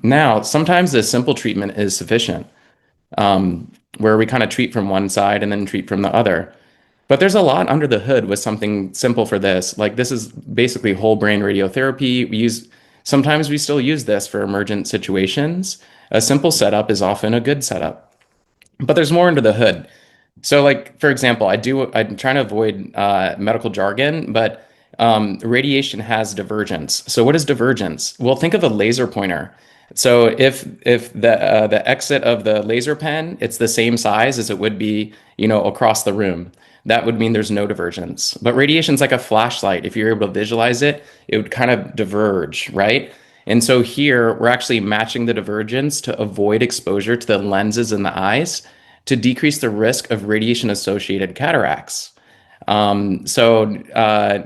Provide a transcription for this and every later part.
Now, sometimes a simple treatment is sufficient, where we kind of treat from one side and then treat from the other. But there's a lot under the hood with something simple for this. Like this is basically whole brain radiotherapy. Sometimes we still use this for emergent situations. A simple setup is often a good setup, but there's more under the hood. So, like for example, I'm trying to avoid medical jargon, but radiation has divergence. So, what is divergence? Well, think of a laser pointer. So, if the exit of the laser pen, it's the same size as it would be, across the room. That would mean there's no divergence. But radiation's like a flashlight. If you're able to visualize it, it would kind of diverge, right? And so here we're actually matching the divergence to avoid exposure to the lenses in the eyes to decrease the risk of radiation associated cataracts. It's a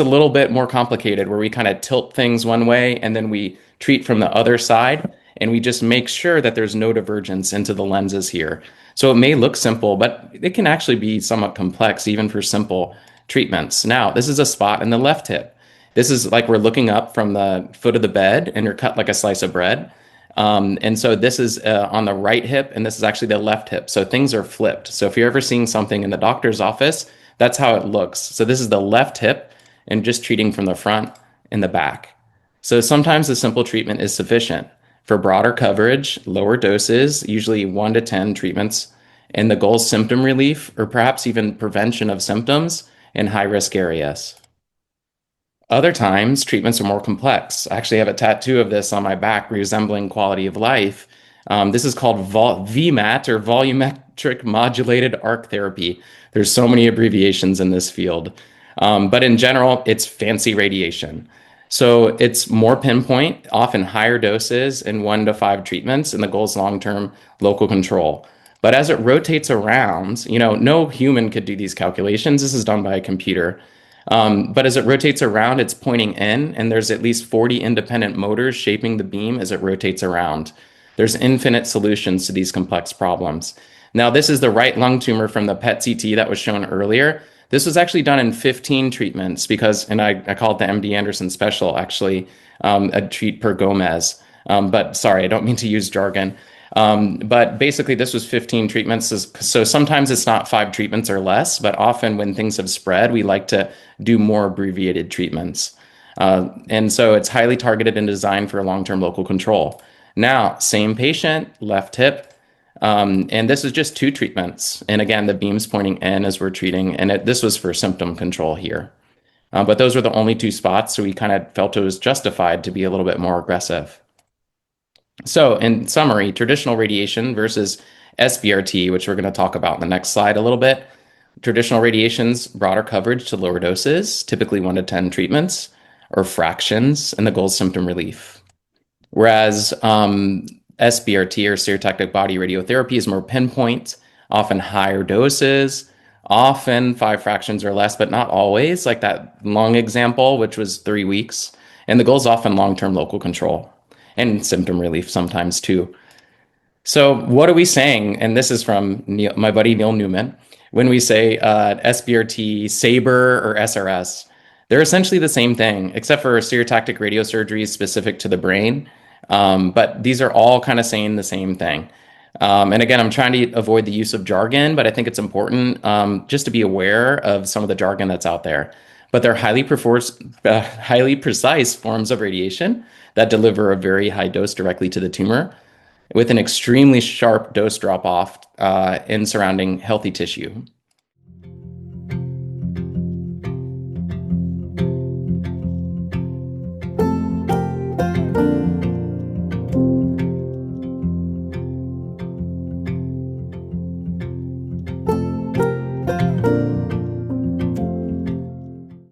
little bit more complicated where we kind of tilt things one way and then we treat from the other side and we just make sure that there's no divergence into the lenses here. So it may look simple, but it can actually be somewhat complex even for simple treatments. Now, this is a spot in the left hip. This is like we're looking up from the foot of the bed and you're cut like a slice of bread. And so this is on the right hip, and this is actually the left hip. So things are flipped. So if you're ever seeing something in the doctor's office, that's how it looks. So this is the left hip, and just treating from the front and the back. So sometimes the simple treatment is sufficient. For broader coverage, lower doses, usually 1 to 10 treatments, and the goal is symptom relief or perhaps even prevention of symptoms in high risk areas. Other times, treatments are more complex. I actually have a tattoo of this on my back resembling quality of life. This is called VMAT or volumetric modulated arc therapy. There's so many abbreviations in this field. But in general, it's fancy radiation. So it's more pinpoint, often higher doses in 1 to 5 treatments, and the goal is long-term local control. But as it rotates around, no human could do these calculations. This is done by a computer. But as it rotates around, it's pointing in, and there's at least 40 independent motors shaping the beam as it rotates around. There's infinite solutions to these complex problems. Now, this is the right lung tumor from the PET CT that was shown earlier. This was actually done in 15 treatments and I call it the MD Anderson special, actually, a treat per Gomez. But sorry, I don't mean to use jargon. But basically, this was 15 treatments. So sometimes it's not 5 treatments or less, but often when things have spread, we like to do more abbreviated treatments. And so it's highly targeted and designed for long-term local control. Now, same patient, left hip. And this is just 2 treatments. And again, the beam's pointing in as we're treating. And this was for symptom control here. But those were the only 2 spots. So we kind of felt it was justified to be a little bit more aggressive. So in summary, traditional radiation versus SBRT, which we're going to talk about in the next slide a little bit. Traditional radiation's broader coverage to lower doses, typically 1 to 10 treatments or fractions, and the goal is symptom relief. Whereas SBRT or stereotactic body radiotherapy is more pinpoint, often higher doses, often 5 fractions or less, but not always, like that lung example, which was 3 weeks. And the goal is often long-term local control and symptom relief sometimes too. So what are we saying? And this is from my buddy Neil Newman. When we say SBRT, SABR, or SRS, they're essentially the same thing, except for stereotactic radiosurgery is specific to the brain. But these are all kind of saying the same thing. And again, I'm trying to avoid the use of jargon, but I think it's important just to be aware of some of the jargon that's out there. But they're highly precise forms of radiation that deliver a very high dose directly to the tumor with an extremely sharp dose drop-off in surrounding healthy tissue.